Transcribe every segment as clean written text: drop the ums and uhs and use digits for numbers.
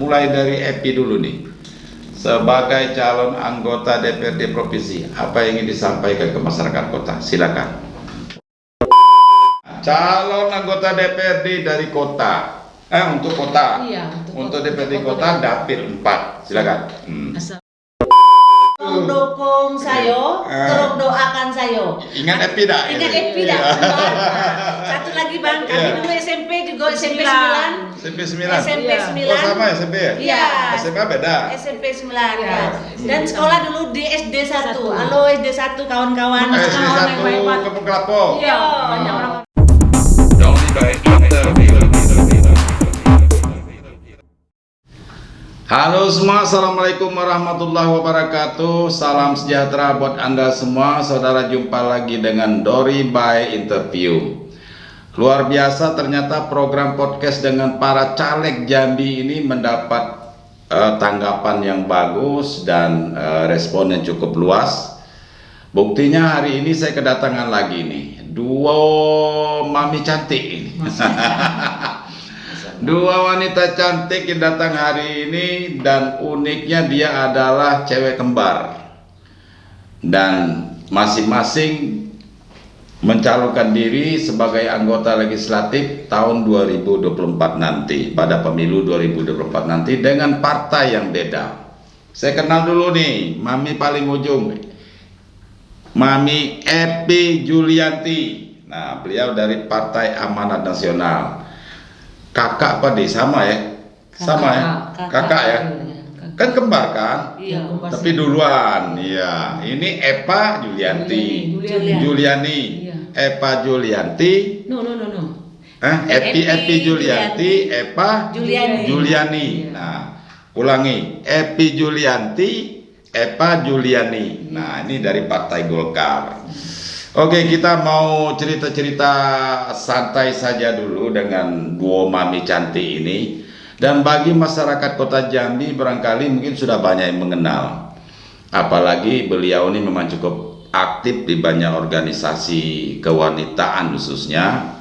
mulai dari Epi dulu nih. Sebagai calon anggota DPRD Provinsi, apa yang ingin disampaikan ke masyarakat kota? Silakan. Calon anggota DPRD dari kota. Untuk kota. Iya, untuk DPRD kota Dapil 4. Silakan. Dukung saya, terus doakan saya. Ingat Epi dah. Ingat Epi dah. Satu lagi Bang, kami dulu SMP juga SMP 9. SMP 9. SMP 9. Oh sama SMP ya? Iya. SMP beda. SMP 9 ya. Dan sekolah dulu di SD 1. Halo SD 1 kawan-kawan. SD 1 Kampung Kelapa. Iya, banyak orang. Halo semua, assalamualaikum warahmatullahi wabarakatuh. Salam sejahtera buat Anda semua. Saudara, jumpa lagi dengan Dori by Interview. Luar biasa, ternyata program podcast dengan para caleg Jambi ini mendapat tanggapan yang bagus dan respon yang cukup luas. Buktinya hari ini saya kedatangan lagi nih dua mami cantik ini. Dua wanita cantik yang datang hari ini, dan uniknya dia adalah cewek kembar. Dan masing-masing mencalonkan diri sebagai anggota legislatif tahun 2024 nanti, pada pemilu 2024 nanti dengan partai yang beda. Saya kenal dulu nih, mami paling ujung, Mami Epi Julianti. Nah, beliau dari Partai Amanat Nasional. Kakak apa deh, sama ya? Sama ya? Kakak ya? Kan kembar kan? Iya, tapi duluan. Iya. Ini Epa Julianti. Juliani. Epa Julianti. No. Epi Julianti, Epa Juliani. Nah, ulangi. Epi Julianti, Epa Juliani. Nah, ini dari Partai Golkar. Oke, kita mau cerita-cerita santai saja dulu dengan dua mami cantik ini. Dan bagi masyarakat kota Jambi barangkali mungkin sudah banyak yang mengenal. Apalagi beliau ini memang cukup aktif di banyak organisasi kewanitaan khususnya.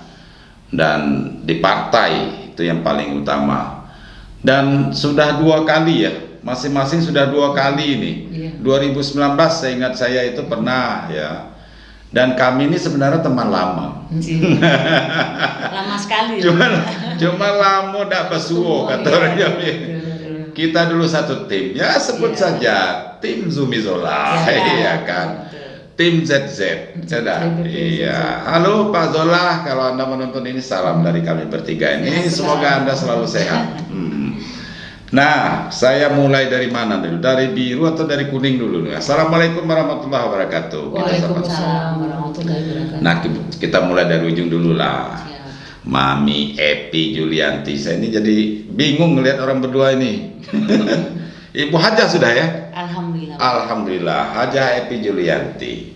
Dan di partai, itu yang paling utama. Dan sudah dua kali ya, masing-masing sudah dua kali ini. 2019 saya ingat saya itu pernah ya. Dan kami ini sebenarnya teman lama. Lama sekali. Cuma lama dak besuo kata orang Jambi. Kita dulu satu tim. Ya sebut saja tim Zumi Zola. Iya kan. Tim ZZ. Iya. Halo Pak Zola, kalau Anda menonton ini salam dari kami bertiga ini. Semoga Anda selalu sehat. Nah, saya mulai dari mana dulu? Dari biru atau dari kuning dulu? Assalamualaikum warahmatullahi wabarakatuh. Waalaikumsalam warahmatullahi wabarakatuh. Nah, kita mulai dari ujung dulu lah. Mami Epi Julianti. Saya ini jadi bingung ngelihat orang berdua ini. Ibu Hajah sudah ya? Alhamdulillah. Alhamdulillah. Hajah Epi Julianti.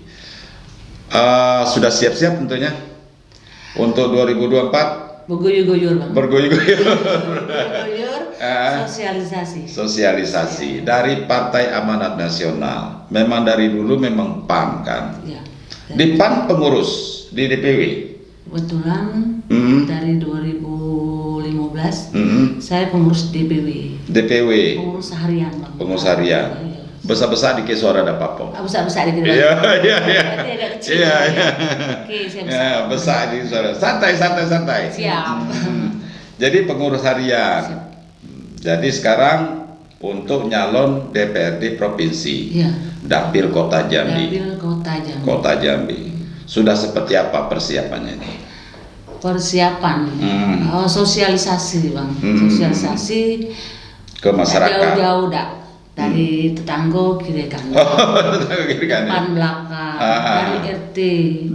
Sudah siap-siap tentunya untuk 2024. Bergoyur-goyur Bang. Bergoyur-goyur. Sosialisasi dari Partai Amanat Nasional. Memang dari dulu memang PAN kan. Ya. Di PAN pengurus di DPW. Kebetulan dari 2015 saya pengurus DPW. Pengurus harian Bang. Pengurus harian. Besar-besar di suara ada apa? Besar-besar di Iya. Berarti agak kecil. Iya. Oke, saya besar di suara. Santai. Siap. Jadi pengurus harian. Jadi sekarang untuk nyalon DPRD Provinsi. Iya. Dapil Kota Jambi. Kota Jambi. Sudah seperti apa persiapannya ini? Persiapan. Sosialisasi Bang. Sosialisasi ke masyarakat. Jauh-jauh dah. Dari tetangga kiri kanan, depan belakang, dari RT.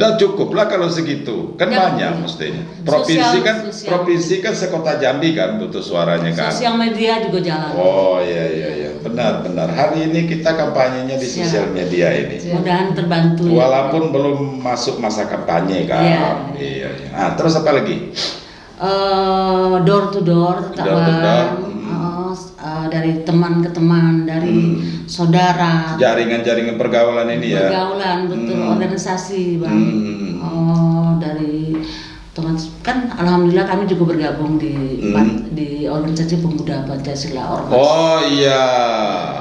Udah cukup lah kalau segitu, kan banyak mestinya. Provinsi kan sekota Jambi kan butuh suaranya kan. Sosial media juga jalan. Oh iya, benar. Hari ini kita kampanyenya di sosial media ini. Mudahan terbantu. Walaupun belum masuk masa kampanye kan. Iya. Nah, terus apa lagi? Door to door. Dari teman ke teman, dari saudara, jaringan pergaulan ini ya. Pergaulan betul, organisasi Bang. Dari teman kan alhamdulillah kami juga bergabung di organisasi pemuda Pancasila Ormas. Oh iya,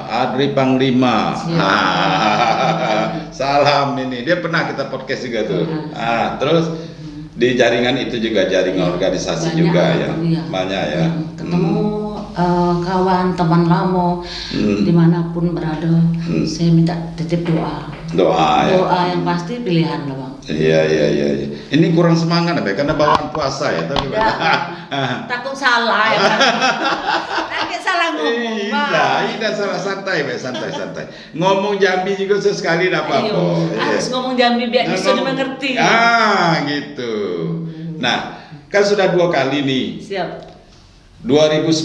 Adri Panglima. Salam ini, dia pernah kita podcast juga tuh. Terus di jaringan itu juga jaringan organisasi banyak, juga ya, iya. banyak ya. Ketemu kawan teman lama dimanapun berada, saya minta titip doa. Doa Yang pasti pilihan lah bang. Iya. Ini kurang semangat ya, karena bawaan puasa ya, tapi takut salah ya bang. Takut salah ngomong bang. Tidak salah, santai. Ngomong Jambi juga sesekali tidak apa-apa. Harus ngomong Jambi biar bisa dimengerti. Gitu. Nah, kan sudah 2 kali nih. Siap. 2019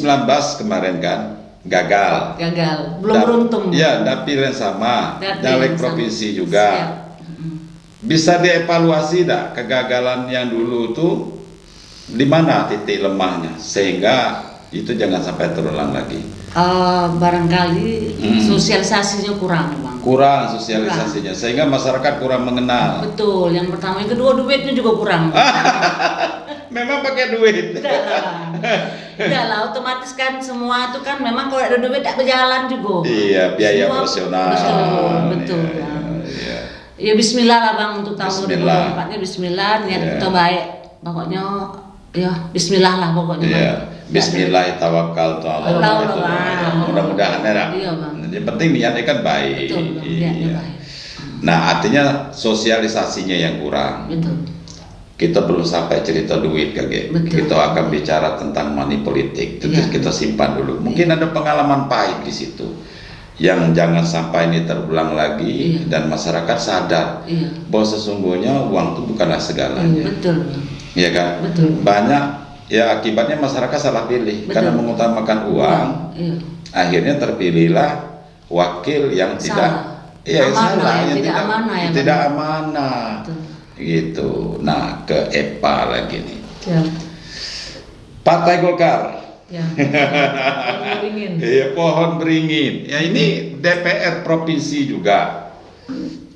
kemarin kan gagal, belum beruntung. Iya, dapil yang sama, caleg provinsi juga. Siap. Bisa dievaluasi tak kegagalan yang dulu tuh di mana titik lemahnya sehingga itu jangan sampai terulang lagi. Barangkali sosialisasinya kurang bang. Kurang sosialisasinya sehingga masyarakat kurang mengenal. Betul. Yang pertama, yang kedua duitnya juga kurang. Memang pakai duit. Udah lah, otomatis kan semua itu kan memang kalau ada duit tak berjalan juga. Iya, biaya semua operasional. Betul. Iya. Ya Bismillah lah bang untuk tahun Bismillah. 2024-nya Bismillah, niat kita baik. Pokoknya ya Bismillah lah pokoknya. Iya. Bismillah tawakkaltu ala Allah. Mudah-mudahan ya. Iya bang. Yang penting niatnya kan baik. Betul bang, niatnya baik. Nah, artinya sosialisasinya yang kurang. Betul. Kita belum sampai cerita duit kakek. Betul. Kita akan bicara tentang money politik. Itu kita simpan dulu. Mungkin ada pengalaman pahit di situ yang jangan sampai ini terulang lagi dan masyarakat sadar bahwa sesungguhnya uang itu bukanlah segalanya. Betul. Iya kan? Betul. Banyak ya akibatnya masyarakat salah pilih karena mengutamakan uang. Akhirnya terpilihlah wakil yang tidak salah, yang tidak amanah. Gitu. Nah, ke EPA lagi nih. Ya. Partai Golkar. Ya. Pohon beringin. Iya, pohon beringin. Ya ini DPR provinsi juga.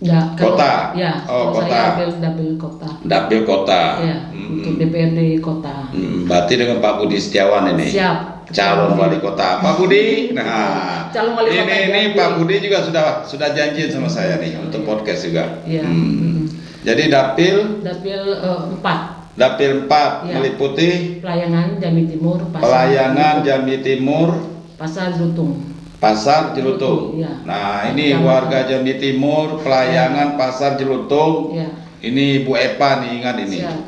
Ya, kota. Ya, kota. Saya dapil kota. Dapil kota. Ya, untuk DPRD kota. Berarti dengan Pak Budi Setiawan ini. Siap. Calon wali kota. Pak Budi. Nah, calon wali kota. Ini Pak Budi juga sudah janji sama saya nih untuk podcast juga. Iya. Jadi dapil 4. Dapil 4 meliputi Pelayangan Jambi Timur, Pasar Jelutung. Ya. Nah, ini warga Jambi Timur, Pelayangan, Pasar Jelutung. Ya. Ini Bu Epa nih, ingat ini. Siap.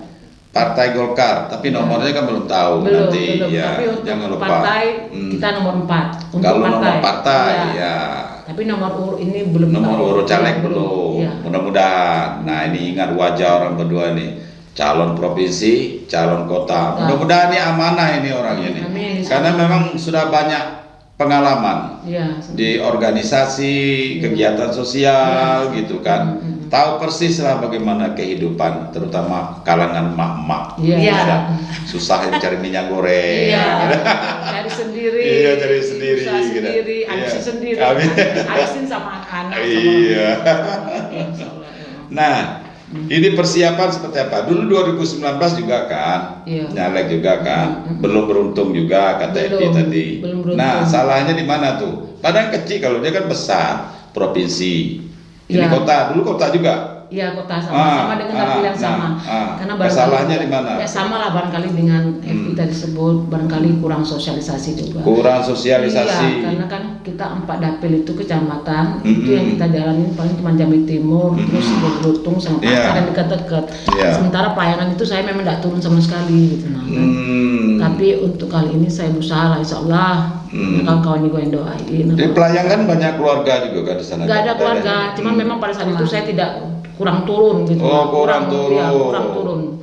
Partai Golkar, tapi nomornya kan belum tahu nanti. Belum. Ya, tapi untuk jangan lupa. Partai kita nomor 4. Untuk kalau nomor partai, ya. Tapi nomor urut ini belum. Nomor urut caleg belum. Ya. Mudah-mudahan. Nah, ini ingat wajah orang berdua nih. Calon provinsi, calon kota. Mudah-mudahan ini amanah ini orangnya nih. Amin. Karena memang sudah banyak pengalaman di organisasi, kegiatan sosial gitu kan. Tahu persis lah bagaimana kehidupan terutama kalangan mak-mak. Susah cari minyak goreng. Cari sendiri. Iya, cari sendiri. Usaha sendiri, habisin sendiri. Habisin sama anak. Iya. Nah, ini persiapan seperti apa? Dulu 2019 juga kan, nyalek juga kan, belum beruntung juga kata Epi tadi. Nah, salahnya di mana tuh? Padahal kecil, kalau dia kan besar, provinsi. Ini kota, dulu kota juga. Iya, kota sama dengan dapil yang sama. Karena kesalahannya di mana? Ya sama lah barangkali dengan Epi tadi sebut, barangkali kurang sosialisasi juga. Kurang sosialisasi. Iya, karena kan kita 4 dapil itu kecamatan, itu yang kita jalanin paling cuma Jambi Timur, terus Jelutung sama Pasar yang dekat-dekat. Sementara pelayanan itu saya memang tidak turun sama sekali gitu. Tapi untuk kali ini saya berusaha lah, insya Allah. Kawan-kawan juga yang doain. Di pelayangan banyak keluarga juga kan di sana? Gak ada keluarga, cuman memang pada saat itu saya tidak kurang turun gitu. Kurang turun.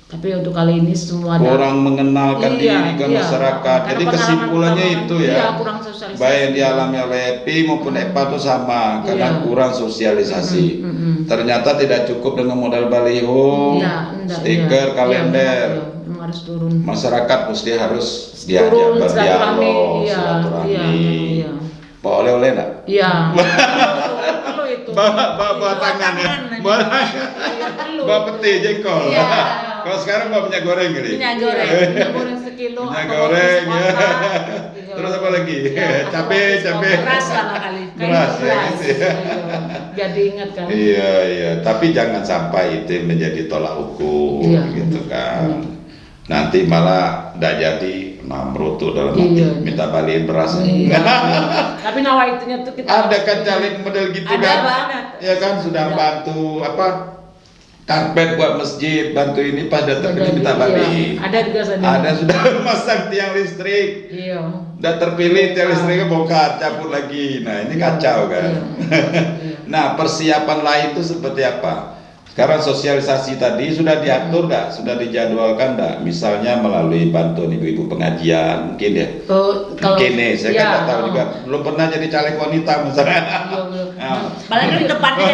Tapi untuk kali ini semua kurang mengenalkan diri ke masyarakat. Jadi kesimpulannya itu ya. Kurang sosialisasi. Baik yang dialami oleh Epi maupun EPA itu sama karena kurang sosialisasi. Ternyata tidak cukup dengan modal baliho, stiker, kalender. Harus turun. Masyarakat mesti harus diajak berdialog, silaturahmi. Bawa oleh-oleh enggak? Iya. Perlu itu. Bawa tangan ya. Bawa peti jengkol. Iya. Kalau sekarang mau minyak goreng kali. Minyak goreng sekilo. Minyak atau goreng ya. Iya. Terus apa lagi? Ya, Cabe. Beras lah kali. Beras, ya. Iya. Biar diingat kan. Iya. Tapi jangan sampai itu menjadi tolak ukur, Iya. gitu kan. Nanti malah tidak jadi merutuk dalam hati, minta balikin berasnya. Iya. Tapi nawaitunya tuh kita Ada kan caleg model gitu ada kan? banget. Ya kan sudah bantu karpet buat masjid, bantu ini pas datang ini minta balik. Iya. Ada juga Ada sudah masang tiang listrik. Iya. Udah terpilih tiang listriknya bongkar, cabut lagi. Nah ini kacau kan. Iya. Nah persiapan lain itu seperti apa? Sekarang sosialisasi tadi sudah diatur nggak? Sudah dijadwalkan nggak? Misalnya melalui bantuan ibu-ibu pengajian, mungkin ya? Mungkin nih, saya kan nggak tahu juga. Belum pernah jadi caleg wanita misalnya. Paling di depannya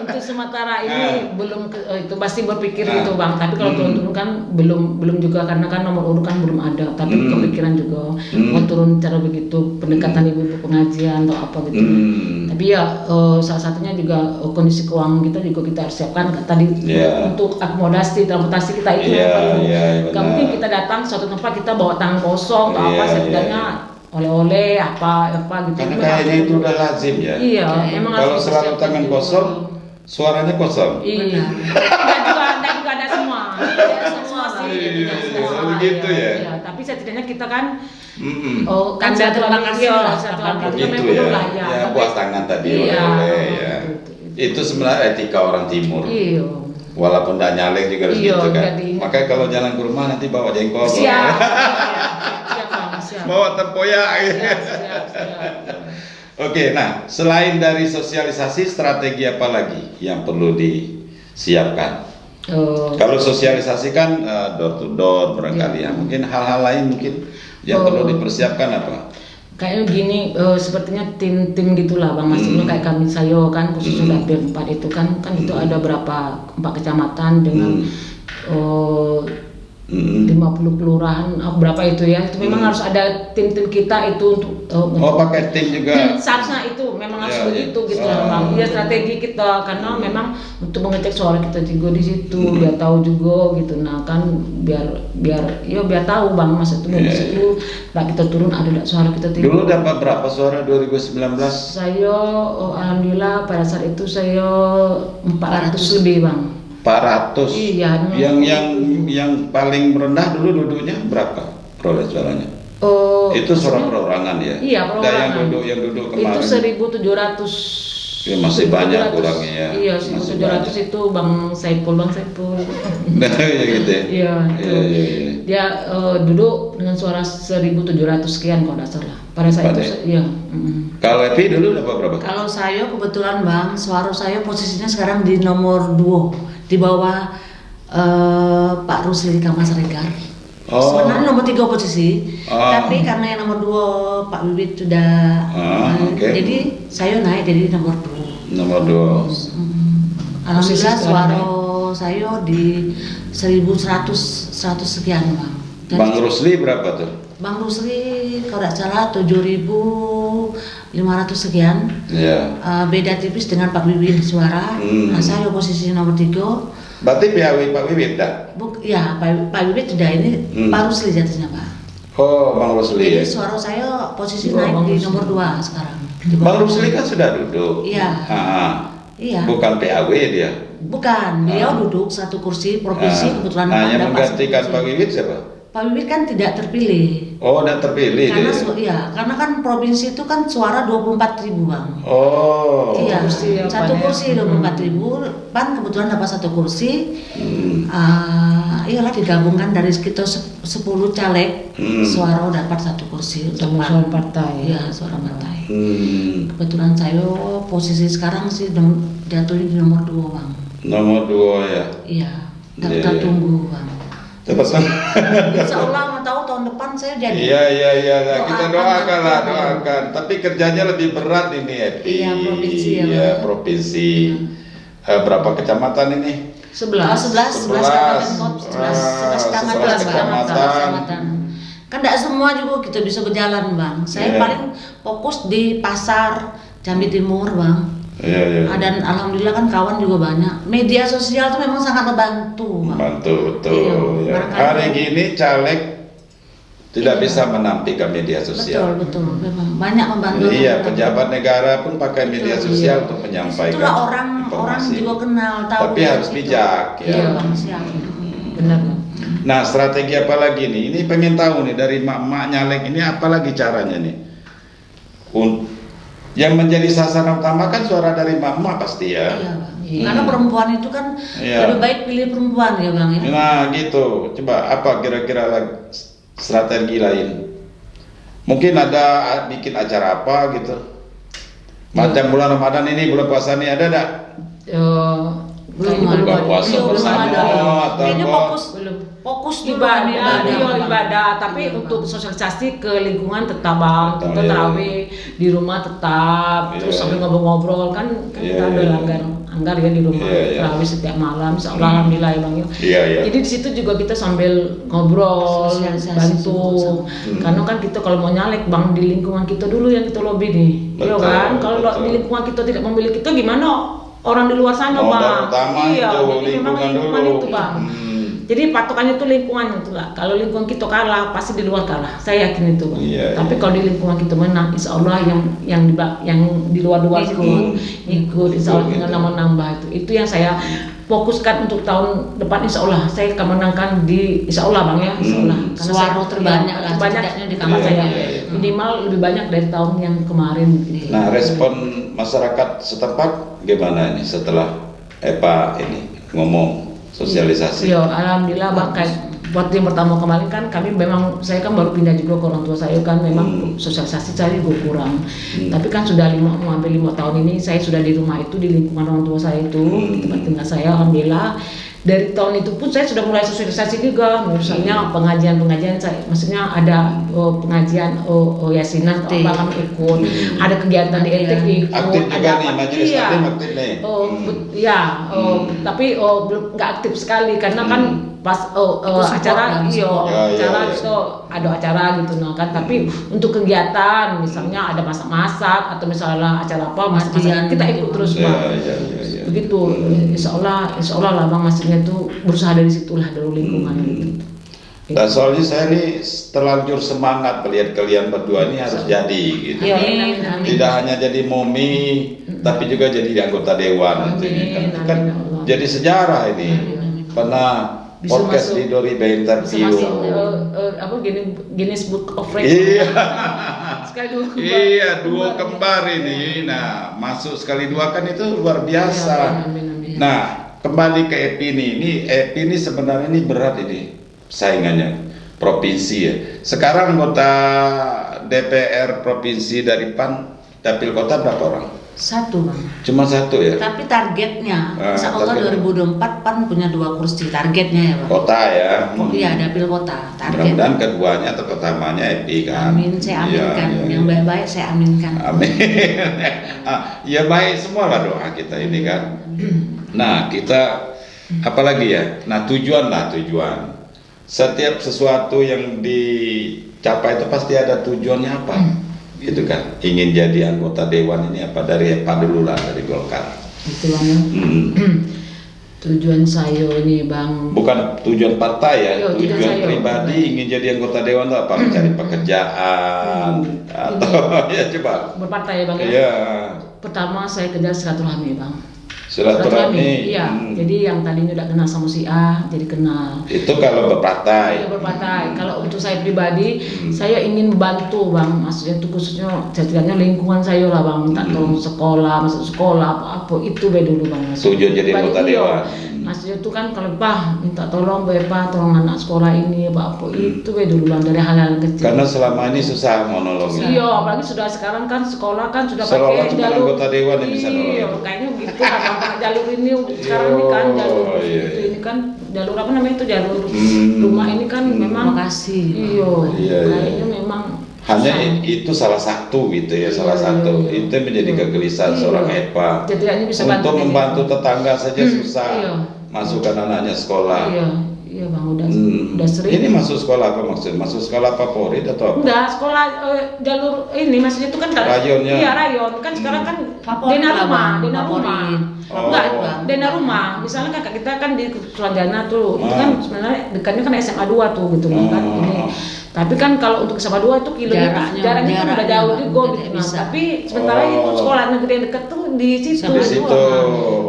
untuk sementara ini belum itu pasti berpikir gitu bang. Tapi kalau turun-turun kan belum juga karena kan nomor urut kan belum ada. Tapi kepikiran juga mau turun cara begitu pendekatan ibu-ibu pengajian atau apa gitu. Tapi ya salah satunya juga kondisi keuangan kita juga kita harus siapkan tadi untuk akomodasi transportasi kita itu nggak mungkin kita datang suatu tempat kita bawa tangan kosong atau apa setidaknya oleh-oleh apa gitu. Karena kayaknya itu udah lazim ya. Iya, emang kalau harus selalu tangan juga. kosong, suaranya kosong. Iya. Enggak juga ada semua. Semua sih. Begitu ya. Iya, tapi setidaknya kita kan kan saya terima kasih lah. Begitu ya. Ya, buat tangan tadi oleh ya. Itu sebenarnya etika orang timur. Iya. Walaupun tidak nyalek juga harus gitu kan. Makanya kalau jalan ke rumah nanti bawa jengkol. Siap. Bawa tempoyak. Siap. Oke, nah selain dari sosialisasi, strategi apa lagi yang perlu disiapkan? Kalau sosialisasi kan door to door barangkali ya. Mungkin hal-hal lain mungkin yang perlu dipersiapkan apa? Kayaknya gini, sepertinya tim gitulah bang, maksudnya kayak kami sayo kan khususnya dapil 4 itu kan itu ada berapa 4 kecamatan dengan 50 kelurahan berapa itu ya, itu memang harus ada tim-tim kita itu untuk pakai tim juga. Seharusnya itu memang harus begitu gitu bang. Iya strategi kita karena memang untuk mengecek suara kita juga di situ biar tahu juga gitu. Nah kan biar tahu bang masa itu nggak kita turun ada suara kita tinggi. Dulu dapat berapa suara 2019? Saya alhamdulillah pada saat itu saya 400 lebih bang. 400. Iya. Yang paling rendah dulu duduknya berapa peroleh suaranya? Itu suara perorangan ya? Iya perorangan. Yang duduk kemarin. Itu 1.700. Ya, masih banyak kurangnya ya. Iya 1.700 itu Bang Saipul. Nah ya gitu ya. Iya. Iya. Dia duduk dengan suara 1.700 sekian kalau tidak salah. Pada saat itu iya. Kalau Epi dulu dapat berapa? Kalau saya kebetulan Bang, suara saya posisinya sekarang di nomor 2 di bawah Pak Rusli Kamasaregar. Sebenarnya nomor 3 posisi, tapi karena yang nomor 2 Pak Bibit sudah, jadi saya naik jadi nomor 2. Nomor 2. Alhamdulillah suara saya di 1.100 sekian Bang. Bang Rusli berapa tuh? Bang Rusli kalau tidak salah 7.500 sekian. Iya. Beda tipis dengan Pak Bibit suara. Nah saya posisi nomor 3. Berarti Pak Bibit tak? Ya, Pak Bibit sudah ini Pak Rusli jatuhnya Pak. Oh, Bang Rusli. Jadi suara saya posisi naik di nomor 2 sekarang. Bang Rusli kan sudah duduk. Iya. Iya. Bukan PAW dia. Bukan, beliau duduk satu kursi provinsi kebetulan. Nah, yang menggantikan Pak Bibit siapa? Pak Bibit kan tidak terpilih. Oh, tidak terpilih karena dia. Karena kan provinsi itu kan suara 24.000 Bang. Oh. Iya. Satu kursi 24.000, Pan kebetulan dapat satu kursi. Iyalah digabungkan dari sekitar 10 caleg, suara dapat satu kursi untuk suara partai. Iya, suara partai. Kebetulan saya posisi sekarang sih jatuhnya di nomor 2 Bang. Nomor 2 ya. Iya. Kita tunggu Bang. Insya Allah mau tahu tahun depan saya jadi. Iya. Kita doakan. Tapi kerjanya lebih berat ini Epi. Iya provinsi ya. Iya provinsi. Berapa kecamatan ini? 11 kecamatan. Kan tidak semua juga kita bisa berjalan Bang. Saya paling fokus di pasar Jambi Timur Bang. Iya, iya. Dan alhamdulillah kan kawan juga banyak. Media sosial tuh memang sangat membantu, Bang. Membantu, betul. Iya, Ya. barangkali Hari kan- gini caleg tidak Iya. bisa menampilkan media sosial. Betul, memang banyak membantu. Iya, pejabat negara pun pakai media Betul, sosial iya. untuk menyampaikan Itulah orang informasi. juga kenal, tahu. Tapi harus itu. bijak, ya. Iya, Bang, siap. Benar, Bang. Nah, strategi apa lagi nih? Ini pengen tahu nih dari mak-mak nyalek ini apa lagi caranya nih? Yang menjadi sasaran utama kan suara dari mak-mak pasti ya. Iya, Bang. Iya. Karena perempuan itu kan Iya. lebih baik pilih perempuan ya, Bang ya. Nah, gitu. Coba apa kira-kira strategi lain? Mungkin ada bikin acara apa gitu? Macam bulan Ramadan ini, bulan puasa ini ada enggak? Belum Kayaknya ada. Buka puasa Iya, belum bersama ada. atau Kayaknya apa? fokus dulu ibadah, kan iya, Bang. ibadah, tapi Iya, untuk Bang. sosialisasi ke lingkungan tetap, Bang. Tetap, Kita iya. tarawih di rumah tetap, terus Iya, sambil iya. ngobrol-ngobrol kan Iya, kita ada iya. anggar ya di rumah, Iya, iya. tarawih setiap malam, insyaallah alhamdulillah ya, Bang ya. Iya, iya. Jadi di situ juga kita sambil ngobrol, Sosialisasi bantu. sama-sama. Karena kan kita kalau mau nyalek, Bang, di lingkungan kita dulu yang kita lobby nih. Iya Betul, kan? Kalau betul. di lingkungan kita tidak memilih kita, gimana orang di luar sana, Modal Bang? utama Iya, itu jadi memang lingkungan lingkungan dulu. itu, Bang. Jadi patokannya itu lingkungan itu lah. Kalau lingkungan kita kalah, pasti di luar kalah. Saya yakin itu, Bang. Iya, Tapi iya. kalau di lingkungan kita menang, insya Allah yang di luar ikut, insya Allah Betul, dengan gitu. nambah-nambah itu. Itu yang saya fokuskan untuk tahun depan, insya Allah saya akan menangkan di insya Allah, Bang ya, insya Allah. Karena Suara saya- terbanyak lah, terbanyak setidaknya di kamar Iya, saya. iya, iya. Minimal lebih banyak dari tahun yang kemarin. Gitu. Nah, respon masyarakat setempat gimana ini setelah Epa ini ngomong sosialisasi? Iya, alhamdulillah, Bang. Kayak waktu yang pertama kemarin kan kami memang, saya kan baru pindah juga ke orang tua saya kan, memang sosialisasi saya juga kurang. Tapi kan sudah mau hampir 5 tahun ini saya sudah di rumah itu, di lingkungan orang tua saya itu, di tempat tinggal saya, alhamdulillah. Dari tahun itu pun saya sudah mulai sosialisasi juga, misalnya pengajian saya, maksudnya ada pengajian yasinan atau apa kami ikut, ada kegiatan di ETK ikut, Aktif juga ada nih, apa- majelis iya. taklim aktif nih. Tapi belum nggak aktif sekali karena kan pas support acara, kan, iya, support. Ya, acara ya, ya. so, ada acara gitu nah kan. Tapi untuk kegiatan, misalnya ada masak-masak atau misalnya acara apa, masak-masak, Pengajian kita gitu, ikut Bang. terus, Ya, Bang. ya, ya, ya. Begitu, insya Allah lah, Bang, maksudnya tuh berusaha dari situlah dulu lingkungan gitu. Dan soalnya saya nih terlanjur semangat melihat kalian berdua ini harus jadi gitu. Iya, Amin, amin. Tidak hanya jadi momi, tapi juga jadi anggota dewan. Itu ini kan, Amin, kan amin, ya Allah. jadi sejarah ini. Pernah Bisa podcast masuk- di Doriba Bisa interview. masuk apa Guinness Book of Records. Iya. Sekali dua kembar. Iya, dua kembar ini. Nah, masuk sekali dua kan itu luar biasa. Amin, amin, amin. Nah, kembali ke EPI ini. Ini EPI ini sebenarnya ini berat ini saingannya provinsi ya. Sekarang anggota DPR provinsi dari PAN Dapil Kota berapa orang? 1, Bang. Cuma 1 ya? Tapi targetnya, insya Allah targetnya. 2024 PAN punya 2 kursi targetnya ya, Bang. Kota ya. Iya, dapil kota target. Mudah-mudahan keduanya atau pertamanya EPI kan. Amin, saya aminkan. Iya, iya. Yang baik-baik saya aminkan. Amin. Ya baik semua lah doa kita ini kan. Nah, kita apalagi ya? Nah, tujuan. Setiap sesuatu yang dicapai itu pasti ada tujuannya apa, gitu kan? Ingin jadi anggota dewan ini apa dari Epa dulu lah, dari Golkar. Itu, Bang ya. Tujuan saya ini, Bang. Bukan tujuan partai ya, Iya, tujuan tujuan saya. pribadi ingin jadi anggota dewan itu apa? Mencari pekerjaan atau ya coba. Berpartai ya, Bang ya. Iya, Pertama saya kejar silaturahmi, Bang. silaturahmi. Iya. Jadi yang tadinya udah kenal sama si A, jadi kenal. Itu kalau berpartai. Saya berpartai. Kalau untuk saya pribadi, saya ingin membantu, Bang. Maksudnya itu khususnya setidaknya lingkungan saya lah, Bang. Minta tolong sekolah, masuk sekolah apa-apa itu be dulu, Bang. Tujuan jadi anggota Iya. dewan. Maksudnya itu kan kalau minta tolong Pak, tolong anak sekolah ini apa itu be dulu, Bang, dari hal-hal kecil. Karena selama ini susah mau nolongin. Iya, apalagi sudah sekarang kan sekolah kan sudah Seolah-olah pakai cuma jalur anggota dewan yang bisa nolongin. Iya, kayaknya gitu kan pakai jalur ini sekarang ini kan jalur iya, itu iya. ini kan jalur apa namanya itu jalur rumah ini kan memang Makasih. iya, Iya, iya. kayaknya memang Hanya susah. itu salah satu gitu ya, salah Iya, satu. iya, iya. Itu yang menjadi kegelisahan Iya. seorang Epa. Setidaknya bisa Untuk bantu membantu tetangga saja susah. Iya. Masukkan anaknya sekolah. Iya, Iya bang, udah sering. Ini masuk sekolah apa maksudnya? Masuk sekolah favorit atau apa? Enggak, sekolah jalur ini maksudnya itu kan Rayonnya. Iya rayon kan sekarang kan Favorit dena lah, rumah, Bang. dena rumah. Favorit. Enggak, Oh. dena rumah. Misalnya kakak kita kan di Sulanjana tuh, itu kan sebenarnya dekatnya kan SMA 2 tuh gitu kan. Ini. Tapi kan kalau untuk SMA 2 itu jaraknya kan udah jauh juga gitu. Nah, tapi sementara itu sekolah negeri yang dekat tuh di situ. Di situ.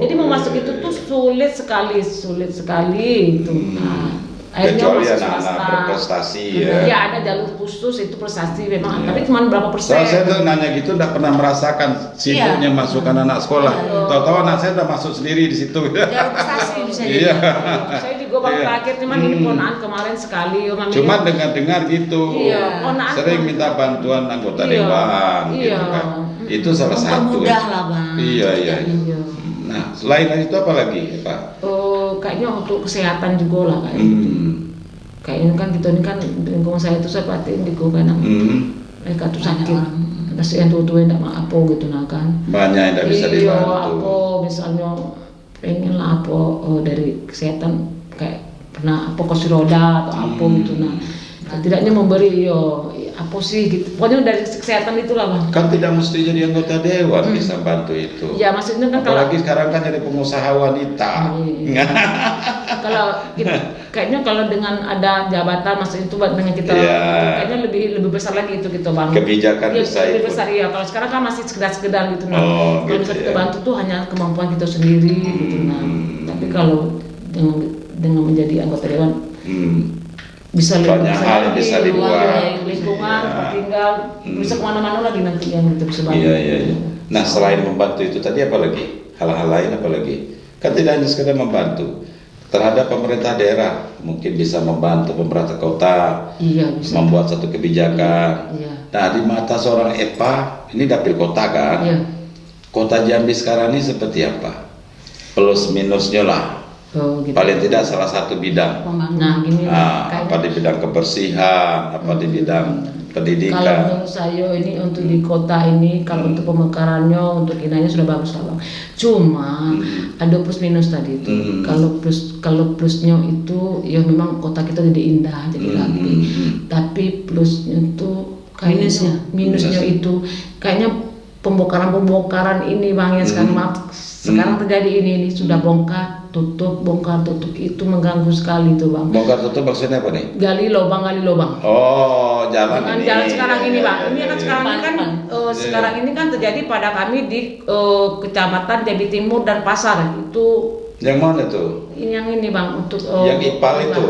Jadi mau masuk itu tuh sulit sekali gitu. Nah, akhirnya Kecuali masuk anak-anak swasta. berprestasi ya. Ya ada jalur khusus itu prestasi memang, tapi cuma berapa persen. Soalnya saya tuh nanya gitu nggak pernah merasakan sibuknya masukkan anak sekolah. Tahu-tahu anak saya udah masuk sendiri di situ. Jalur prestasi bisa jadi. Iya. Saya juga baru terakhir cuman ini ponaan kemarin sekali. Cuma dengar-dengar gitu. Iya, ponaan. Sering minta bantuan anggota Iya, dewan iya. gitu kan. Itu salah satu. Mempermudah lah bang. Iya. Iya. Nah, selain itu apa lagi, Pak? Kayaknya untuk kesehatan juga lah kayaknya. Kayaknya kan kita ini kan lingkungan saya itu saya perhatiin di kadang mereka tuh sakit. Kasihan tua-tua yang tidak apa gitu nah kan. Banyak yang tidak bisa dibantu. Iya, apa misalnya pengen lah apa dari kesehatan kayak pernah apa kursi roda atau apa gitu nah. Tidaknya memberi apa sih gitu. Pokoknya dari kesehatan itulah bang. Kan tidak mesti jadi anggota dewan bisa bantu itu. Ya maksudnya kan apalagi sekarang kan jadi pengusaha wanita. Kalau kayaknya kalau dengan ada jabatan maksudnya itu buat dengan kita kayaknya lebih besar lagi itu gitu bang. Kebijakan ya, bisa lebih itu. besar ya. Kalau sekarang kan masih sekedar gitu nah. Kalau gitu bisa kita bantu tuh hanya kemampuan kita sendiri gitu nah. Tapi kalau dengan menjadi anggota dewan bisa banyak hal yang bisa dibuat, lingkungan, tinggal bisa kemana-mana lagi nanti yang kita bisa bantu. Iya. Nah selain membantu itu tadi apa lagi? Hal-hal lain apa lagi? Kan tidak hanya sekedar membantu terhadap pemerintah daerah, mungkin bisa membantu pemerintah kota, bisa. Membuat satu kebijakan. Iya. Nah di mata seorang EPA ini dapil kota kan? Iya. Kota Jambi sekarang ini seperti apa? Plus minusnya lah. Gitu. Paling tidak salah satu bidang. Nah, gini apa di bidang kebersihan, apa di bidang pendidikan. Kalau menurut saya ini untuk di kota ini, kalau untuk pemekarannya, untuk inanya sudah bagus lah bang. Cuma ada plus minus tadi itu. Kalau plusnya itu, ya memang kota kita jadi indah, jadi rapi. Tapi plusnya itu minusnya itu kayaknya pembongkaran ini bang yang sekarang terjadi ini sudah bongkar tutup itu mengganggu sekali tuh bang. Bongkar tutup maksudnya apa nih? Gali lubang. Oh, jalan ini. Jalan sekarang ini bang. Ini kan sekarang ini kan Sekarang ini kan terjadi pada kami di Kecamatan Jambi Timur dan Pasar itu. Yang mana tuh? Yang ini bang untuk yang IPAL itu.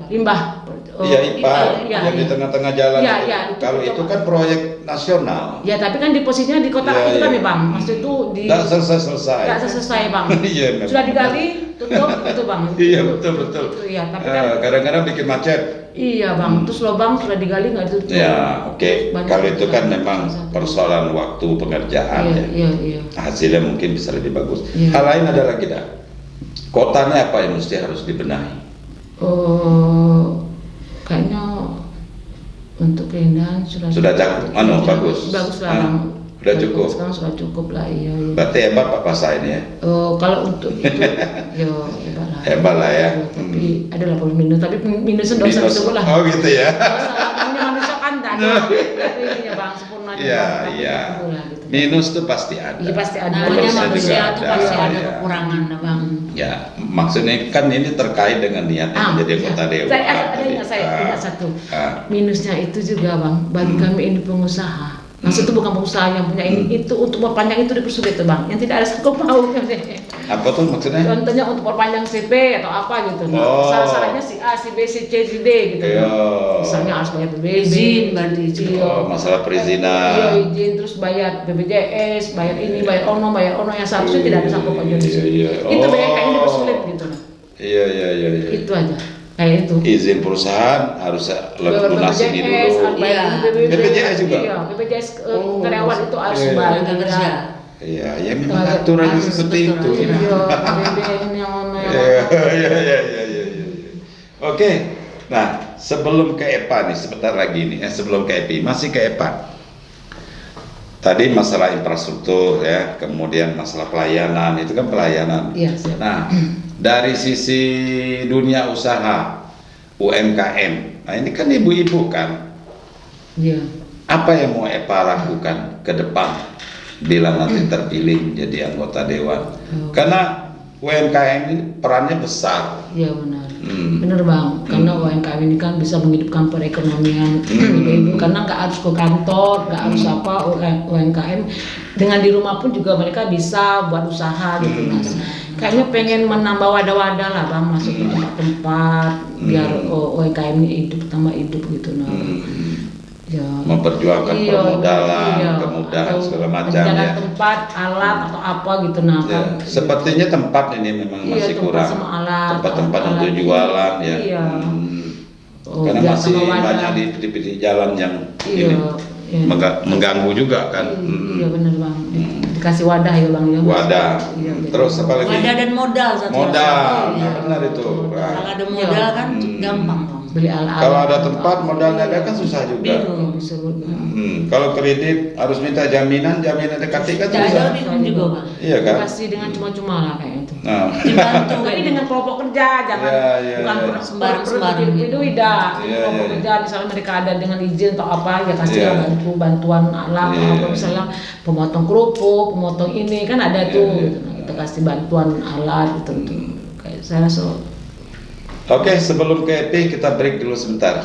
Limbah. Iya IPAL yang di tengah-tengah jalan. Iya. Kalau itu kan proyek nasional. Ya tapi kan di posisinya di kota itu kan bang. Maksud itu di. Tidak selesai. Tidak selesai bang. Iya. Sudah digali tutup itu bang. Iya betul. Iya tapi kan. Kadang-kadang bikin macet. Iya bang. Terus lubang sudah digali nggak ditutup. Ya oke. Kalau itu kan memang persoalan waktu pengerjaan ya. Iya. Hasilnya mungkin bisa lebih bagus. Iya. Hal lain ada lagi dah. Kotanya apa yang mesti harus dibenahi? Kayaknya untuk keindahan sudah cakep, bagus. Bagus lah. Sudah cukup. Sekarang sudah cukup lah iya. Berarti hebat Pak Pasai ini ya? Kalau untuk itu, hebat lah. Hebat lah ya. Tapi ada lah minus, tapi minusnya nggak usah disebut lah. Oh gitu ya. Salahnya manusia kan tak ada. Tapi ini ya bang, sempurna. Iya. Minus tuh pasti ada. Iya pasti ada. Namanya manusia itu pasti ada ya. kekurangan bang. Ya, maksudnya kan ini terkait dengan niat menjadi anggota dewan. Saya ingat satu. Minusnya itu juga bang, bagi kami ini pengusaha. Maksud itu bukan pengusaha yang punya ini, itu untuk perpanjang itu dipersulit tuh bang, yang tidak ada sanggup pautnya. Apa tuh maksudnya? Contohnya untuk perpanjang CP atau apa gitu. Syarat-syaratnya si A, si B, si C, si D gitu. Misalnya harus bayar PBB, izin, izin. Masalah perizinan. Iya izin, terus bayar BPJS, bayar ini, bayar ono yang seharusnya tidak ada sanggup pautnya di situ. Itu kayaknya dipersulit gitu. Iya. Itu aja. Kayak itu. Izin perusahaan harus lunasi ini dulu. BPJS juga. Iya, BPJS karyawan itu harus bayar kerja. Iya, ya memang aturan seperti itu. Iya. Oke. Nah, sebelum ke EPA nih, sebentar lagi nih, sebelum ke EPI, masih ke EPA. Tadi masalah infrastruktur ya, kemudian masalah pelayanan, itu kan pelayanan. Iya, siap. Nah, dari sisi dunia usaha UMKM. Nah ini kan ibu-ibu kan. Iya. Apa yang mau Epa lakukan ke depan bila nanti terpilih menjadi anggota dewan? Karena UMKM ini perannya besar. Iya benar. Benar Bang, karena UMKM ini kan bisa menghidupkan perekonomian ibu-ibu, karena nggak harus ke kantor, nggak harus apa. UMKM dengan di rumah pun juga mereka bisa buat usaha gitu Mas. Kayaknya pengen menambah wadah-wadah lah Bang, masuk ke tempat-tempat biar UMKM ini tambah hidup gitu nah. Ya. Memperjuangkan permodalan, kemudahan segala macam ya. Tempat, alat atau apa gitu nah. Ya, sepertinya tempat ini memang masih kurang. Tempat-tempat untuk jualan ya. Iya. Karena masih banyak di pinggir jalan yang ini mengganggu juga kan. Iya benar Bang. Dikasih wadah ya Bang ya. Wadah. Terus apa lagi? Wadah dan modal satu. Modal, benar itu. Kalau ada modal kan gampang Bang. Beli alat. Kalau ada tempat modalnya ada kan susah juga. Kalau kredit harus minta jaminan dekat kan susah. Bingung juga Bang. Iya kan? Kasih dengan cuma-cuma lah kayak itu. Nah. Dibantu Tapi dengan kelompok kerja, jangan bukan sembarang-sembarang. Itu tidak. Kelompok kerja misalnya mereka ada dengan izin atau apa ya kasih bantuan alat atau apa misalnya pemotong kerupuk, pemotong ini kan ada tuh. Kita kasih bantuan alat gitu. Kayak saya rasa. Oke, sebelum ke EP kita break dulu sebentar.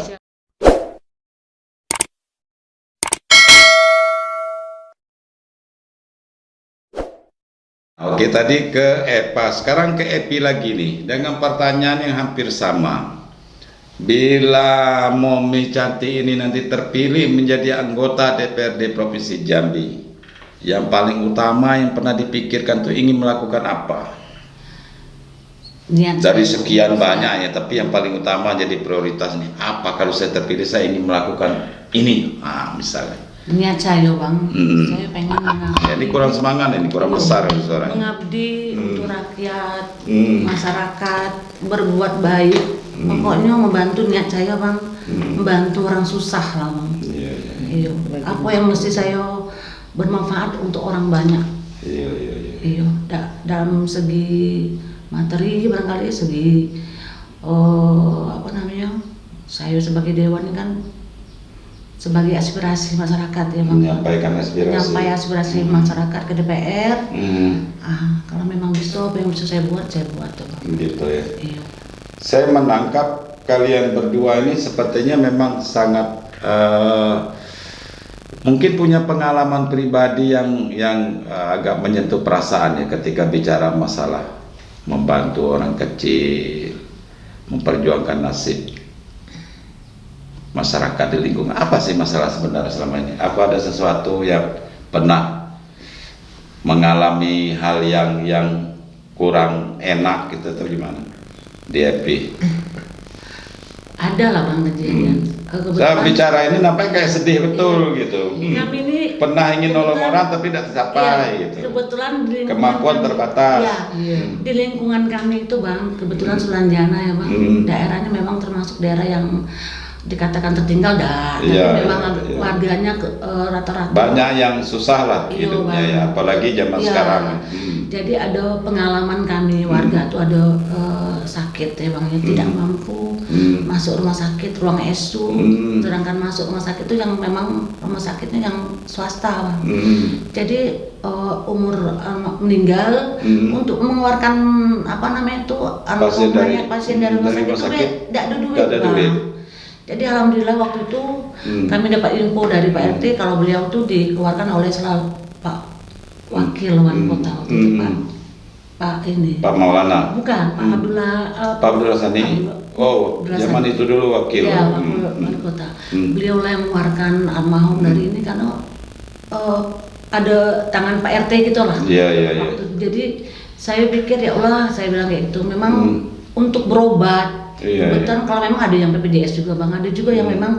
Oke, tadi ke EPA, sekarang ke EP lagi nih, dengan pertanyaan yang hampir sama. Bila Momi Cantik ini nanti terpilih menjadi anggota DPRD Provinsi Jambi, yang paling utama yang pernah dipikirkan tuh ingin melakukan apa? Dari sekian banyak ya, tapi yang paling utama jadi prioritas nih, apa kalau saya terpilih saya ingin melakukan ini, misalnya. Niat saya Bang, saya pengen ya, ini kurang semangat, ini kurang besar suaranya. Mengabdi untuk rakyat, masyarakat, berbuat baik, pokoknya membantu niat saya Bang, membantu orang susah lah Bang. Iya. Apa yang mesti saya bermanfaat untuk orang banyak. Iya. Dalam segi materi barangkali segi saya sebagai dewan ini kan sebagai aspirasi masyarakat ya Bang, menyampaikan aspirasi masyarakat ke DPR. Kalau memang bisa apa yang bisa saya buat tuh Bang. Gitu ya. Iya. Saya menangkap kalian berdua ini sepertinya memang sangat mungkin punya pengalaman pribadi yang agak menyentuh perasaan ya ketika bicara masalah membantu orang kecil, memperjuangkan nasib masyarakat di lingkungan. Apa sih masalah sebenarnya selama ini? Apa ada sesuatu yang pernah mengalami hal yang kurang enak gitu atau gimana di EP? Ada lah Bang kejadian. Saya bicara ini nampaknya kayak sedih betul gitu. Kami ini pernah ingin nolong orang tapi tidak tercapai gitu. Kebetulan kemampuan terbatas. Di lingkungan kami itu Bang, kebetulan Sulanjana ya Bang. Daerahnya memang termasuk daerah yang dikatakan tertinggal tapi memang warganya rata-rata banyak yang susah lah hidupnya ya, apalagi zaman sekarang. Jadi ada pengalaman kami warga tuh ada sakit ya Bang, tidak mampu masuk rumah sakit ruang ICU, sedangkan masuk rumah sakit itu yang memang rumah sakitnya yang swasta Bang. Jadi umur meninggal untuk mengeluarkan pasien dari rumah sakit itu tidak ada duit Bang. Jadi alhamdulillah waktu itu kami dapat info dari Pak RT kalau beliau tuh dikeluarkan oleh Pak Wakil Wali Kota waktu itu Pak Maulana. Bukan, Pak Abdullah Sani. Zaman itu dulu wakil. Ya, Wali Kota. Beliau lah yang mengeluarkan almarhum dari ini karena ada tangan Pak RT gitu lah. Iya. Jadi saya pikir ya Allah, saya bilang kayak gitu. Memang untuk berobat. Kebetulan kalau memang ada yang BPJS juga Bang, ada juga yang memang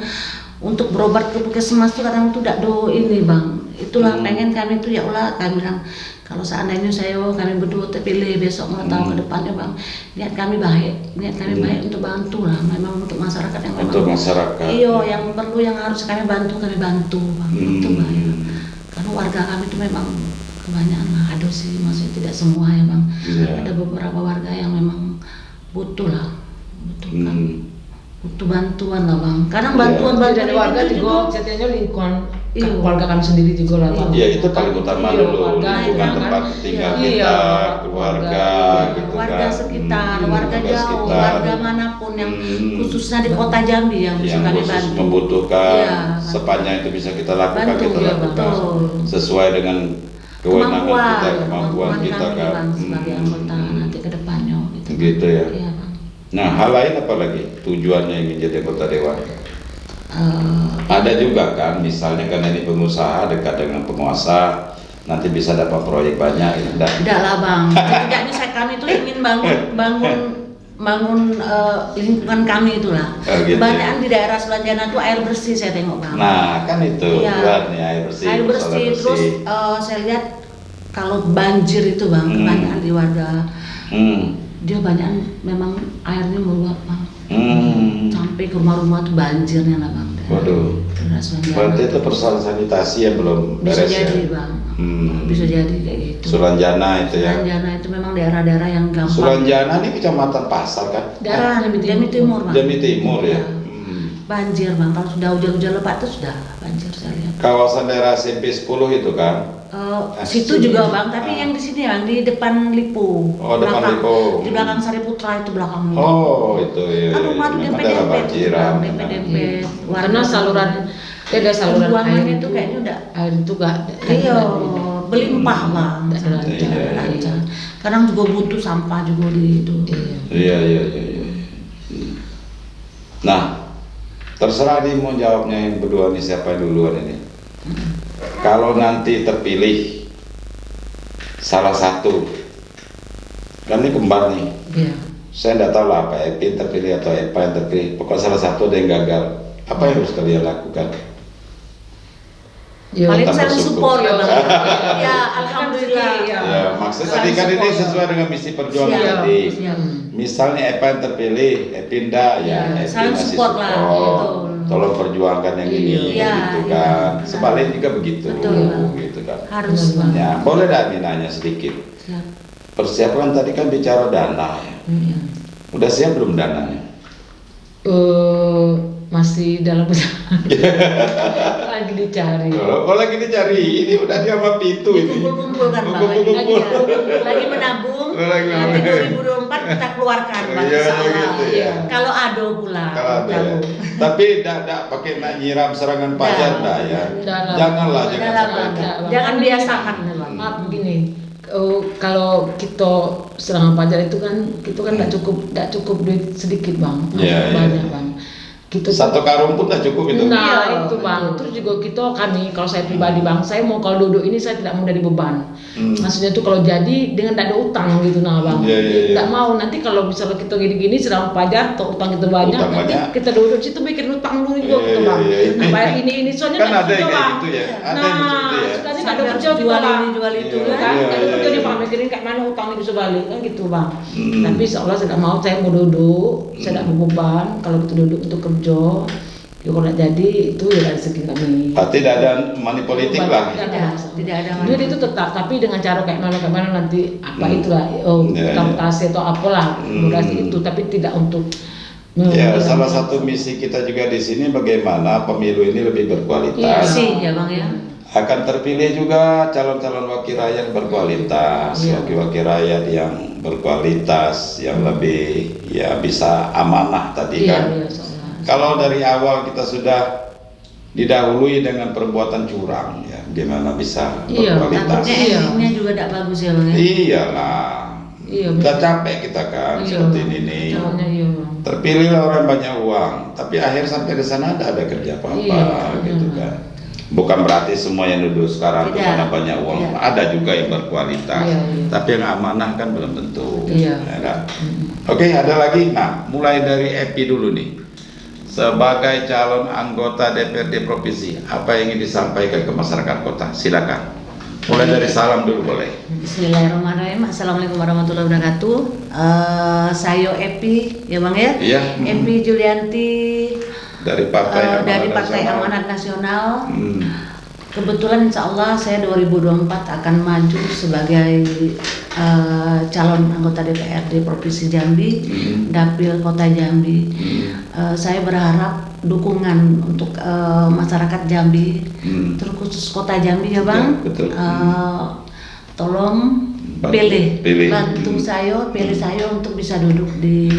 untuk berobat ke puskesmas tuh kadang tuh tidak ini Bang. Itulah pengen kami tuh ya Allah, kami bilang kalau seandainya kami berdua terpilih besok mau tahu ke depannya Bang, niat kami baik untuk bantu lah, memang untuk masyarakat yang memang untuk masyarakat. Iya, yang perlu yang harus kami bantu Bang, itu Bang. Karena warga kami itu memang kebanyakan lah, ada sih, maksudnya tidak semua ya bang. Iya. Ada beberapa warga yang memang butuh lah, butuh bantuan lah bang. Kadang Iya. bantuan Dari warga juga jadinya lingkungan Iya. keluarga kami sendiri juga lah bang. Iya, itu paling utama Iya, dulu, keluarga, lingkungan kan. tempat tinggal Iya. kita, keluarga, gitu warga kan. sekitar, warga Warga jauh, sekitar. warga manapun yang khususnya di kota Jambi yang bisa Yang kami khusus bantu. membutukan, Iya, sepanjang itu bisa kita lakukan, Bantu, kita iya, lakukan betul. sesuai dengan kewenangan kita, kemampuan kita kami kan. bang sebagai anggota nanti ke depannya gitu. Gitu ya. Iya bang. Nah, hal lain apa lagi tujuannya ingin jadi anggota dewan? Ada juga kan, misalnya karena ini pengusaha dekat dengan penguasa, nanti bisa dapat proyek banyak, ya enggak? Tidak lah bang, setidaknya kami itu ingin bangun lingkungan kami itulah. Gitu. Kebanyakan di daerah Sulanjana itu air bersih saya tengok bang. Nah, kan itu Iya. buatnya air bersih. Air bersih, persoalan terus saya lihat kalau banjir itu bang, kebanyakan di warga dia banyak memang airnya meluap bang. Sampai ke rumah-rumah tuh banjirnya lah bang. Waduh. Daerah Sulanjana. Berarti itu persoalan sanitasi yang belum Bisa beres jadi ya? bang, bisa jadi kayak gitu. Sulanjana itu ya. Sulanjana itu memang daerah-daerah yang gampang. Sulanjana ini kecamatan Pasar kan? Daerah Jambi Timur bang. Jambi Timur ya. Iya. Banjir bang, kalau sudah hujan-hujan lebat itu sudah banjir saya lihat. Kawasan daerah SMP 10 itu kan? Situ juga bang, tapi yang di sini bang di depan Lipo. Oh, depan Lipo. Di belakang Sari Putra itu belakangnya. Oh, itu ya. Kan rumah tuh Memang daerah dempet-dempet, banjiran. dempet-dempet. Karena saluran dia ada saluran Pembuangan air itu kayaknya udah. air itu gak Iya, berlimpah bang. Tidak lancar. Iya. Lancar. Kadang juga butuh sampah juga di itu. Iya. Iya. Nah, terserah nih mau jawabnya yang berdua nih, siapa yang duluan ini. Kalau nanti terpilih salah satu, kan ini kembar nih. Iya. Saya tidak tahu lah apa Epin terpilih atau Epa yang terpilih. Pokoknya salah satu ada yang gagal. Apa yang harus kalian lakukan? Iya. Paling Tanpa saya syukur. support ya bang. Iya. Ya alhamdulillah. Iya. Ya, maksud tadi Saling kan ini support. sesuai dengan misi perjuangan Siap, tadi. siap. Misalnya Epa yang terpilih, Epinda ya, Iya, Epin saling masih support lah, gitu. Tolong perjuangkan yang ini, Iya, gitu iya. kan. Sebaliknya juga begitu, Betul, Bang. gitu kan. Harus bang. Ya, boleh dah nanya sedikit. Siap. Persiapan tadi kan bicara dana ya. Udah siap belum dananya? Masih dalam lagi dicari. Oh, lagi dicari. Ini udah di sama pintu ini. Kumpul-kumpul kan bang. Kumpul-kumpul. Lagi menabung. Oh, lagi Nanti menabung. 2024 kita keluarkan bang. Iya, Insya Allah. gitu ya. Kalau ado pula. Kalau ada ya. tabung. Tapi tidak pakai nak nyiram serangan pajar dah ya. Jangan. Janganlah, jangan Jangan, sampai. Bang. Jangan biasakan bang. Maaf begini. Kalau kita serangan pajar itu kan tidak cukup duit sedikit bang, Iya, banyak iya. bang. Kita Satu karung pun tak cukup itu. Nah Iya, itu bang, terus juga kami kalau saya pribadi bang, saya mau kalau duduk ini saya tidak mau dari beban. Maksudnya tuh kalau jadi dengan tidak ada utang gitu nah bang, Iya. tidak mau nanti kalau misalnya kita gini-gini serang pajar atau utang kita banyak, Utang nanti banyak. kita duduk situ bikin utang dulu juga Iya, gitu bang. iya. Nah bayar ini soalnya Kan nggak ada yang kerja, kayak Bang. gitu ya. Ada yang Nah seperti ya. sekarang nggak ada Sampai kerja harus juga jual bang. ini, jual itu Iya, Kan iya, nggak ada iya, kerja nih iya. bang, mikirin kayak mana utangnya bisa balik kan gitu bang. Tapi seolah saya tidak mau, saya mau duduk, saya tidak mau beban kalau kita duduk untuk kerja. Ya kalau nggak jadi itu ya dari segi kami. Tidak ada money politik lah. Tidak ada. Duit itu tetap, tapi dengan cara kayak mana nanti apa itulah, Ya, mutasi atau apalah, mutasi itu, tapi tidak untuk. Ya, salah satu misi kita juga di sini bagaimana pemilu ini lebih berkualitas. Sih ya bang ya. Akan terpilih juga calon-calon wakil rakyat berkualitas, Iya. wakil-wakil rakyat yang berkualitas, yang lebih ya bisa amanah tadi Iya, kan. iya, soalnya. Kalau dari awal kita sudah didahului dengan perbuatan curang, ya gimana bisa Iya, berkualitas? Takutnya Iya. endingnya juga tidak bagus ya bang ya. Iyalah, Iya, udah betul. capek kita kan Iya, seperti ini nih. soalnya iya. Terpilihlah orang banyak uang, tapi akhir sampai di sana tidak ada kerja apa-apa, Iya, gitu iya. kan. Bukan berarti semua yang duduk sekarang Tidak. karena banyak uang, Tidak. ada juga yang berkualitas, Iya, iya. tapi yang amanah kan belum tentu. Iya. Ya kan? Oke, ada lagi. Nah, mulai dari Epi dulu nih. Sebagai calon anggota DPRD provinsi, apa yang ingin disampaikan ke masyarakat kota? Silakan. Mulai dari salam dulu boleh. Bismillahirrahmanirrahim. Assalamualaikum warahmatullahi wabarakatuh. Saya Epi ya bang ya. Iya. Epi Julianti Dari Partai Amanat dari Partai Nasional. Amanat Nasional. Kebetulan insya Allah saya 2024 akan maju sebagai calon anggota DPRD Provinsi Jambi, Dapil Kota Jambi. Saya berharap dukungan untuk masyarakat Jambi, terkhusus Kota Jambi ya Bang. Ya, betul. Tolong bantu saya, pilih saya untuk bisa duduk di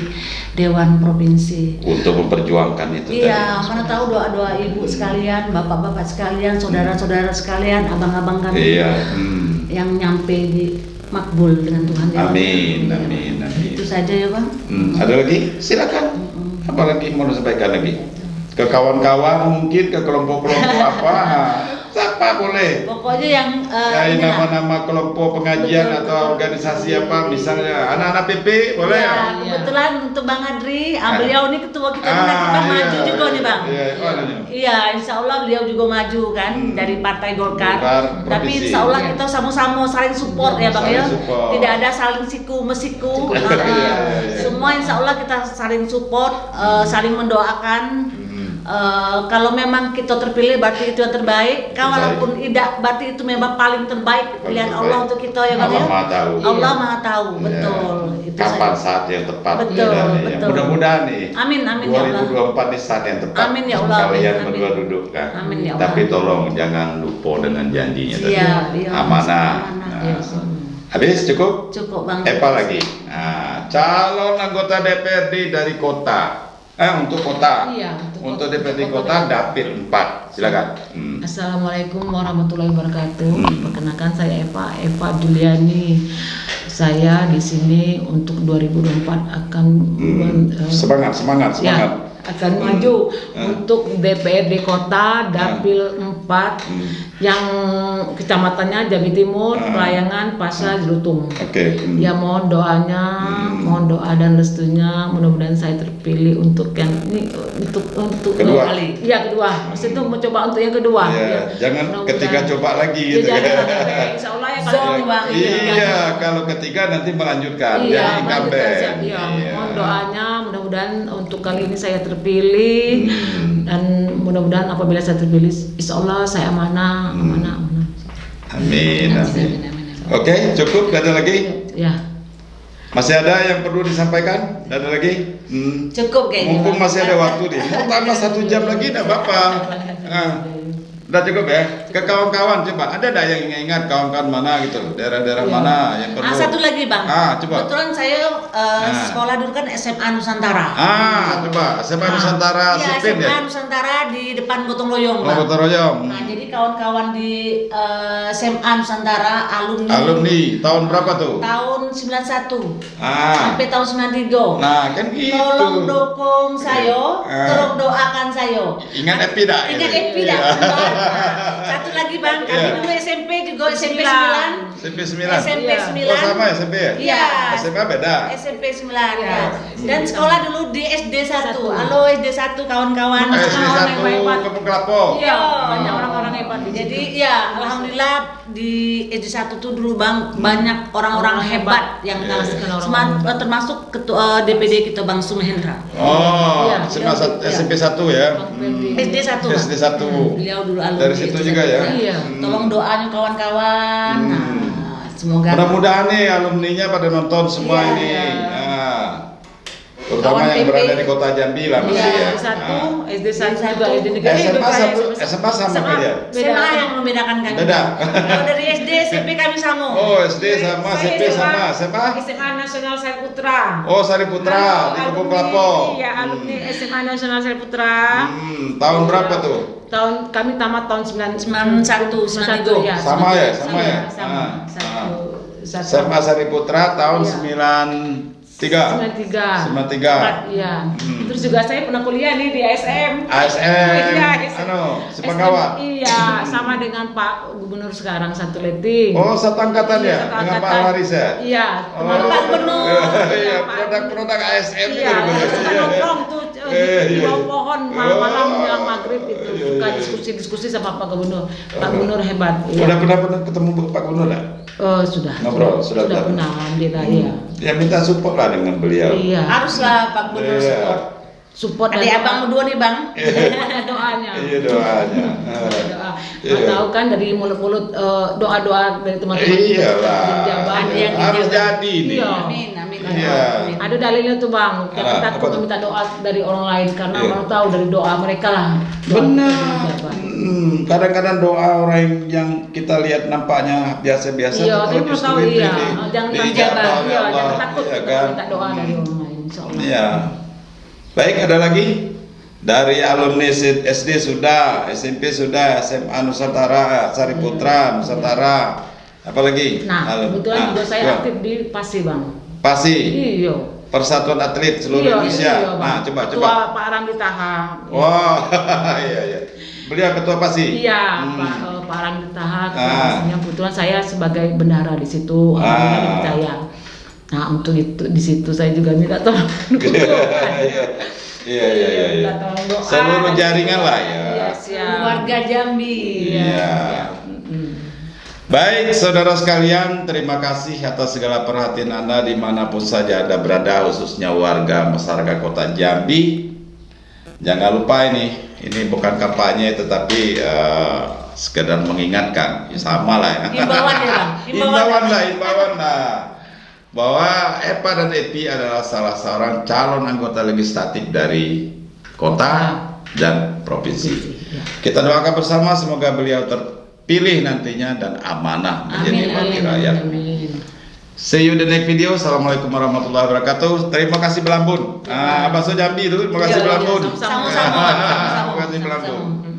Dewan Provinsi. Untuk memperjuangkan itu. Iya, mana tahu doa-doa ibu sekalian, bapak-bapak sekalian, saudara-saudara sekalian, abang-abang kami yang nyampe di makbul dengan Tuhan. Amin, amin, amin. Itu saja ya Bang. Ada lagi? Silakan. Apa lagi mau disampaikan lagi? Ke kawan-kawan mungkin, ke kelompok-kelompok apa? Siapa boleh? Pokoknya yang nama-nama kelompok pengajian atau organisasi apa, misalnya anak-anak PP boleh ya? Kebetulan untuk Bang Adri, beliau ini ketua kita kita maju juga nih Bang. Iya, insya Allah beliau juga maju kan dari Partai Golkar. Tapi insya Allah kita sama-sama saling support ya Bang ya. Tidak ada saling siku mesiku. Semua insya Allah kita saling support, saling mendoakan. Kalau memang kita terpilih berarti itu yang terbaik. Walaupun tidak berarti itu memang paling terbaik pilihan Allah untuk kita ya Bang ya. Allah Maha tahu, betul. Itu kapan saat yang tepat? Betul. Mudah-mudahan nih. Amin ya Allah. 2024 ini saat yang tepat. Amin ya Allah. Kalian berdua duduk kan. Amin ya Allah. Tapi tolong jangan lupa dengan janjinya tadi. Iya, Amanah. Habis cukup? Cukup Bang. Apa lagi? Nah, calon anggota DPRD dari kota. Untuk kota. Iya, untuk DPRD kota Dapil 4. Silakan. Assalamualaikum warahmatullahi wabarakatuh. Perkenalkan saya Eva Juliani. Saya di sini untuk 2024 akan semangat. Ya, akan maju untuk DPRD Kota Dapil 4 yang kecamatannya Jambi Timur, Pelayangan, Pasar, Jelutung. Ya mohon doanya, mohon doa dan restunya, mudah-mudahan saya terpilih untuk yang ini untuk kedua kali. Ya kedua, maksudnya itu mencoba untuk yang kedua. Ya, jangan ketiga coba lagi gitu ya. Insya Allah ya kalau Bang. Iya, kalau ketiga nanti melanjutkan jadi incumbent. Mohon doanya, mudah-mudahan untuk kali ini saya terpilih dan mudah-mudahan apabila saya terpilih, insya Allah saya amanah. Amin. Oke, cukup. Gak ada lagi? Ya. Masih ada yang perlu disampaikan? Gak ada lagi? Cukup kayaknya. Mumpung masih ada waktu nih. Mau tambah 1 jam lagi enggak apa-apa. Udah cukup ya. Ke kawan-kawan coba. Ada enggak yang ingat kawan-kawan mana gitu? Daerah-daerah mana yang perlu? Satu lagi Bang. Coba. Kebetulan saya sekolah dulu kan SMA Nusantara. Coba. SMA Nusantara Sipin ya? SMA Nusantara di depan Gotong Royong Bang. Gotong Royong. Nah, jadi kawan-kawan di SMA Nusantara alumni tahun berapa tuh? Tahun 91 sampai tahun 93. Nah, kan gitu. Tolong dukung saya, tolong doakan saya. Ingat Epi dah. Ingat Epi dah. Satu lagi Bang, kami dulu SMP juga SMP 9. SMP 9. SMP 9. Oh sama SMP ya? Iya. SMA beda. SMP 9 ya. Dan sekolah dulu di SD 1. Halo SD 1 kawan-kawan. SD 1 Kampung Kelapa. Iya, banyak orang-orang hebat. Jadi ya alhamdulillah di SD 1 tuh dulu Bang banyak orang-orang hebat yang termasuk ketua DPD kita Bang Sumahendra. SMP 1 ya. SD 1. SD 1. Beliau dulu alumni. Dari situ juga ya. Iya. Tolong doanya kawan-kawan. Semoga mudah-mudahan nih alumninya pada nonton semua ini. Terutama yang berada di kota Jambi lah masih ya. SD 1 juga SD negeri. SMA sama kalian? SMA yang membedakan kan. Beda. Kalau dari SD SMP kami sama. Oh SD sama SMP sama SMA Nasional Sari Putra. Oh Sari Putra di Kampung Kelapa. Iya alumni SMA Nasional Sari Putra. Tahun berapa tuh? Kami tamat tahun 91. Ya. Sama ya. SMA Sari Putra tahun 93. Iya. Terus juga saya pernah kuliah nih di ASM. Sepenggawa. Iya, sama dengan Pak Gubernur sekarang satu leting. Oh, satu angkatan ya? Dengan Pak Haris ya? Iya, Pak Gubernur. Iya, produk ASM itu. Iya, kita nongkrong tuh di bawah pohon malam-malam menjelang maghrib itu. Suka diskusi-diskusi sama Pak Gubernur. Pak Gubernur hebat. Udah pernah ketemu Pak Gubernur enggak? Oh, sudah. Ngobrol, sudah pernah, alhamdulillah ya. Ya minta support lah dengan beliau. Iya. Haruslah Pak Gubernur support. support Adik abang berdua nih bang. doanya. Iya doanya. Doa. Iya. Tahu kan dari mulut-mulut doa-doa dari teman-teman. Iyalah. Jawaban Ada yang Harus dijawab. jadi nih. Iya. Amin, amin. Iya. Amin. Ada dalilnya tuh bang, jangan Apa takut tuh? meminta doa dari orang lain karena Iya. orang tahu dari doa mereka lah. Doa Benar. dijawab. Kadang-kadang doa orang yang kita lihat nampaknya biasa-biasa. Iya, tuh tapi kalau mau tahu justru iya, di- jangan diijabah takut, oleh iya, Allah. jangan takut Iya kita kan? minta doa dari orang lain, insya Allah. Iya. Baik, ada lagi? Dari alumni SD sudah, SMP sudah, SMA Nusantara, Sariputra, Nusantara. Apalagi? Nah, kebetulan juga saya gua. aktif di PASI bang. PASI, Iya. Persatuan Atlet Seluruh Indonesia. Bang. Nah, coba. Ketua Pak Ramli Taha. Wah, iya. Beliau ketua PASI. Iya, Pak Ramli Taha. Ah. Kebetulan saya sebagai bendahara di situ, alhamdulillah dipercaya. Nah, untuk itu di situ saya juga minta tolong. Iya. Minta tolong doa. Seluruh jaringan lah ya. Iya, siap. Warga Jambi. Iya. Baik, saudara sekalian, terima kasih atas segala perhatian Anda dimanapun saja Anda berada, khususnya warga masyarakat Kota Jambi. Jangan lupa ini bukan kampanye, tetapi sekedar mengingatkan, ya sama lah ya. Himbauan ya bang. Himbauan lah. Bahwa EPA dan EPI adalah salah seorang calon anggota legislatif dari kota dan provinsi. Kita doakan bersama semoga beliau terpilih nantinya dan amanah menjadi wakil rakyat. See you in the next video. Assalamualaikum warahmatullahi wabarakatuh. Terima kasih Belambun. Abang Jambi dulu, terima kasih Belambun. Sama-sama. Terima kasih Belambun.